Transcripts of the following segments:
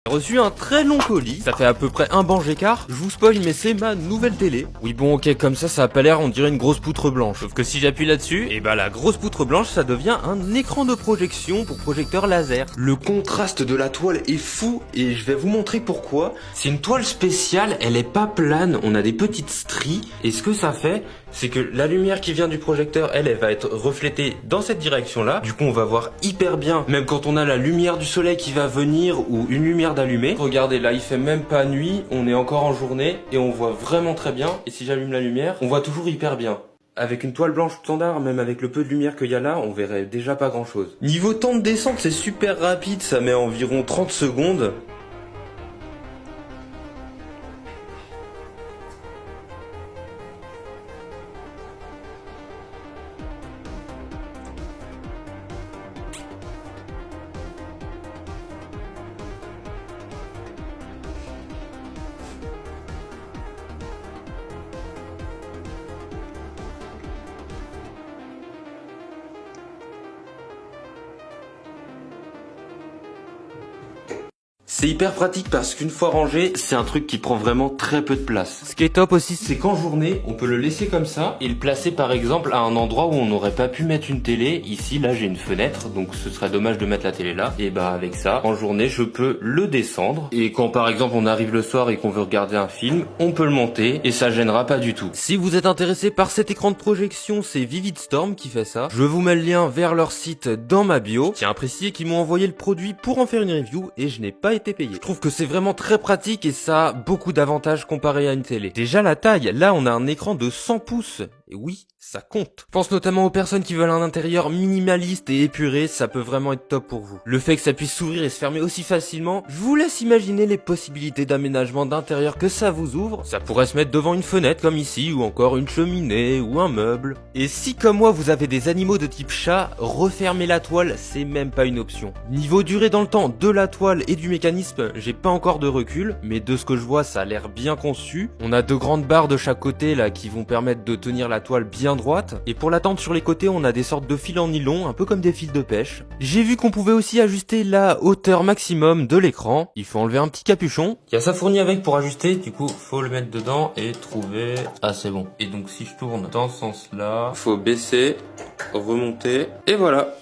J'ai reçu un très long colis, ça fait à peu près un banc j'écart, je vous spoil mais c'est ma nouvelle télé. Oui bon ok, comme ça a pas l'air, on dirait une grosse poutre blanche. Sauf que si j'appuie là-dessus, et bah la grosse poutre blanche ça devient un écran de projection pour projecteur laser. Le contraste de la toile est fou et je vais vous montrer pourquoi. C'est une toile spéciale, elle est pas plane, on a des petites stries et ce que ça fait, c'est que la lumière qui vient du projecteur, elle va être reflétée dans cette direction-là. Du coup on va voir hyper bien, même quand on a la lumière du soleil qui va venir ou une lumière d'allumée. Regardez là, il fait même pas nuit, on est encore en journée et on voit vraiment très bien. Et si j'allume la lumière, on voit toujours hyper bien. Avec une toile blanche standard, même avec le peu de lumière qu'il y a là, on verrait déjà pas grand chose. Niveau temps de descente, c'est super rapide, ça met environ 30 secondes. C'est hyper pratique parce qu'une fois rangé, c'est un truc qui prend vraiment très peu de place. Ce qui est top aussi, c'est qu'en journée, on peut le laisser comme ça et le placer par exemple à un endroit où on n'aurait pas pu mettre une télé. Ici, là, j'ai une fenêtre, donc ce serait dommage de mettre la télé là. Et bah avec ça, en journée, je peux le descendre. Et quand par exemple on arrive le soir et qu'on veut regarder un film, on peut le monter et ça gênera pas du tout. Si vous êtes intéressé par cet écran de projection, c'est Vivid Storm qui fait ça. Je vous mets le lien vers leur site dans ma bio. Tiens à préciser qu'ils m'ont envoyé le produit pour en faire une review et je n'ai pas été payé. Je trouve que c'est vraiment très pratique et ça a beaucoup d'avantages comparé à une télé. Déjà la taille, là on a un écran de 100 pouces. Et oui, ça compte. Je pense notamment aux personnes qui veulent un intérieur minimaliste et épuré, ça peut vraiment être top pour vous. Le fait que ça puisse s'ouvrir et se fermer aussi facilement, je vous laisse imaginer les possibilités d'aménagement d'intérieur que ça vous ouvre. Ça pourrait se mettre devant une fenêtre comme ici, ou encore une cheminée, ou un meuble. Et si comme moi vous avez des animaux de type chat, refermer la toile, c'est même pas une option. Niveau durée dans le temps de la toile et du mécanisme, j'ai pas encore de recul, mais de ce que je vois, ça a l'air bien conçu. On a deux grandes barres de chaque côté là qui vont permettre de tenir la toile bien droite, et pour la tente sur les côtés on a des sortes de fils en nylon, un peu comme des fils de pêche. J'ai vu qu'on pouvait aussi ajuster la hauteur maximum de l'écran. Il faut enlever un petit capuchon. Il y a ça fourni avec pour ajuster, du coup faut le mettre dedans et trouver... Ah c'est bon. Et donc si je tourne dans ce sens là, faut baisser, remonter, et voilà.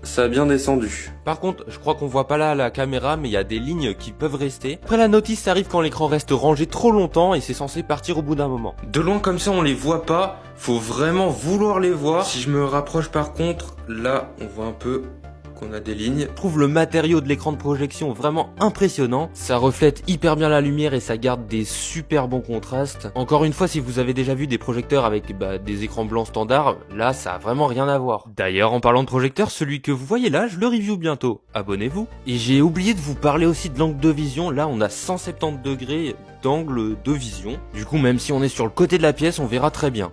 Ça a bien descendu. Par contre, je crois qu'on voit pas là à la caméra, mais il y a des lignes qui peuvent rester. Après, la notice arrive quand l'écran reste rangé trop longtemps et c'est censé partir au bout d'un moment. De loin comme ça, on les voit pas. Faut vraiment vouloir les voir. Si je me rapproche par contre, là, on voit un peu qu'on a des lignes. Je trouve le matériau de l'écran de projection vraiment impressionnant. Ça reflète hyper bien la lumière et ça garde des super bons contrastes. Encore une fois, si vous avez déjà vu des projecteurs avec des écrans blancs standards, là ça a vraiment rien à voir. D'ailleurs, en parlant de projecteur, celui que vous voyez là, je le review bientôt. Abonnez-vous. Et j'ai oublié de vous parler aussi de l'angle de vision. Là, on a 170 degrés d'angle de vision. Du coup, même si on est sur le côté de la pièce, on verra très bien.